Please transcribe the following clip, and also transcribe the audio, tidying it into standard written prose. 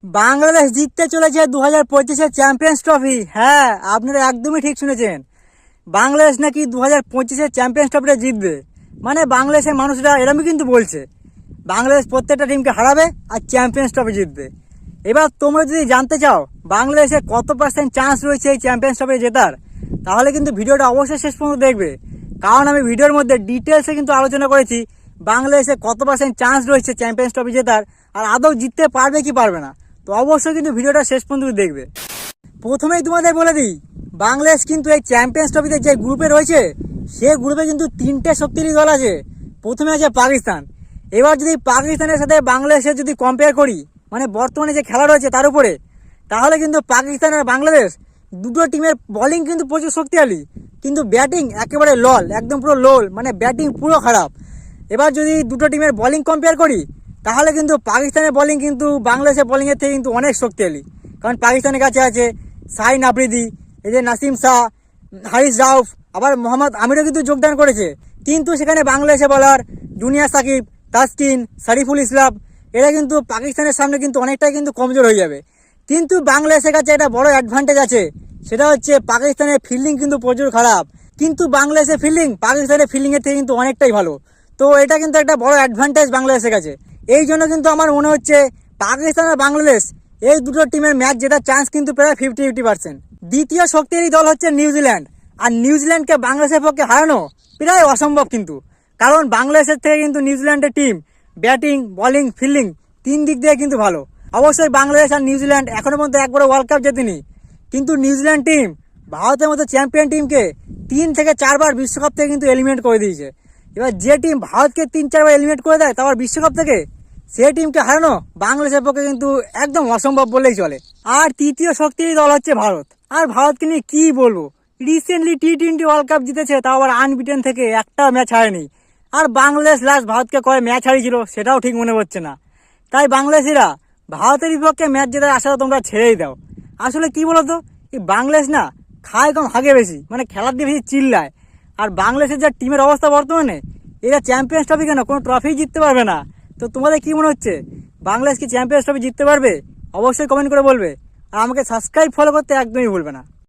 বাংলাদেশ জিততে চলেছে 2025-এর champions trophy. হ্যাঁ, আপনারা একদমই ঠিক শুনেছেন। বাংলাদেশ নাকি 2025-এর চ্যাম্পিয়ন্স ট্রফিটা জিতবে। মানে বাংলাদেশের মানুষরা এরমই কিন্তু বলছে, বাংলাদেশ প্রত্যেকটা টিমকে হারাবে আর চ্যাম্পিয়ন্স ট্রফি জিতবে। এবার তোমরা যদি জানতে চাও বাংলাদেশের কত % চান্স রয়েছে এই চ্যাম্পিয়ন্স ট্রফি জেতার, তাহলে কিন্তু ভিডিওটা অবশ্যই শেষ পর্যন্ত দেখবে। কারণ আমি ভিডিওর মধ্যে ডিটেলসে কিন্তু আলোচনা করেছি বাংলাদেশে কত % চান্স রয়েছে চ্যাম্পিয়ন্স ট্রফি জেতার, আর আদৌ জিততে পারবে কি পারবে না। তো অবশ্যই কিন্তু ভিডিওটা শেষ পর্যন্ত দেখবে। প্রথমেই তোমাদের বলে দিই, বাংলাদেশ কিন্তু এই চ্যাম্পিয়ন্স ট্রফিতে যে গ্রুপে রয়েছে সে গ্রুপে কিন্তু 3টে শক্তিশালী দল আছে। প্রথমে আছে পাকিস্তান। এবার যদি পাকিস্তানের সাথে বাংলাদেশের যদি কম্পেয়ার করি, মানে বর্তমানে যে খেলা রয়েছে তার উপরে, তাহলে কিন্তু পাকিস্তান আর বাংলাদেশ দুটো টিমের বোলিং কিন্তু প্রচুর শক্তিশালী, কিন্তু ব্যাটিং একেবারে লল, একদম পুরো লোল, মানে ব্যাটিং পুরো খারাপ। এবার যদি দুটো টিমের বোলিং কম্পেয়ার করি, তাহলে কিন্তু পাকিস্তানের বোলিং কিন্তু বাংলাদেশের বোলিংয়ের থেকে কিন্তু অনেক শক্তিশালী। কারণ পাকিস্তানের কাছে আছে শাহিন আফ্রিদি, এই যে নাসিম শাহ, হারিস রাউফ, আবার মোহাম্মদ আমিরও কিন্তু যোগদান করেছে। কিন্তু সেখানে বাংলাদেশে বলার জুনিয়র সাকিব, তাসকিন, শরীফুল ইসলাম এরা কিন্তু পাকিস্তানের সামনে কিন্তু অনেকটাই কিন্তু কমজোর হয়ে যাবে। কিন্তু বাংলাদেশের কাছে একটা বড় অ্যাডভান্টেজ আছে, সেটা হচ্ছে পাকিস্তানের ফিল্ডিং কিন্তু প্রচুর খারাপ, কিন্তু বাংলাদেশের ফিল্ডিং পাকিস্তানের ফিল্ডিংয়ের থেকে কিন্তু অনেকটাই ভালো। তো এটা কিন্তু একটা বড় অ্যাডভান্টেজ বাংলাদেশের কাছে। এই জন্য কিন্তু আমার মনে হচ্ছে পাকিস্তান আর বাংলাদেশ এই দুটো টিমের ম্যাচ জেতার চান্স কিন্তু প্রায় 50-50%। দ্বিতীয় শক্তিশালী দল হচ্ছে নিউজিল্যান্ড। আর নিউজিল্যান্ডকে বাংলাদেশের পক্ষে হারানো প্রায় অসম্ভব কিন্তু, কারণ বাংলাদেশের থেকে কিন্তু নিউজিল্যান্ডের টিম ব্যাটিং, বোলিং, ফিল্ডিং 3 দিক দিয়ে কিন্তু ভালো। অবশ্যই বাংলাদেশ আর নিউজিল্যান্ড এখনো পর্যন্ত একবারও ওয়ার্ল্ড কাপ জেতেনি, কিন্তু নিউজিল্যান্ড টিম ভারতের মতো চ্যাম্পিয়ন টিমকে 3 থেকে 4 বার বিশ্বকাপ থেকে কিন্তু এলিমিনেট করে দিয়েছে। এবার যে টিম ভারতকে 3-4 বার এলিমিনেট করে দেয়, তারপর বিশ্বকাপ থেকে, সেই টিমকে হারানো বাংলাদেশের পক্ষে কিন্তু একদম অসম্ভব বললেই চলে। আর তৃতীয় শক্তিশালী দল হচ্ছে ভারত। আর ভারতকে নিয়ে কি বলবো, রিসেন্টলি T20 ওয়ার্ল্ড কাপ জিতেছে, তাও আবার আনবিটেন থেকে, একটা ম্যাচ হারেনি। আর বাংলাদেশ লাস্ট ভারতকে কয় ম্যাচ হারিয়েছিল সেটাও ঠিক মনে হচ্ছে না। তাই বাংলাদেশিরা ভারতের বিপক্ষে ম্যাচ জেতার আশা তোমরা ছেড়েই দাও। আসলে কি বলতো, এই বাংলাদেশ না খায় কম হাগে বেশি, মানে খেলার দিয়ে বেশি চিল্লায়। আর বাংলাদেশের যা টিমের অবস্থা বর্তমানে, এরা চ্যাম্পিয়ন্স ট্রফি কেন কোনো ট্রফি জিততে পারবে না। তো তোমাদের কি মনে হচ্ছে, বাংলাদেশ কি চ্যাম্পিয়ন্স ট্রফি জিততে পারবে? অবশ্যই কমেন্ট করে বলবে। আর আমাকে সাবস্ক্রাইব ফলো করতে একদমই ভুলবে না।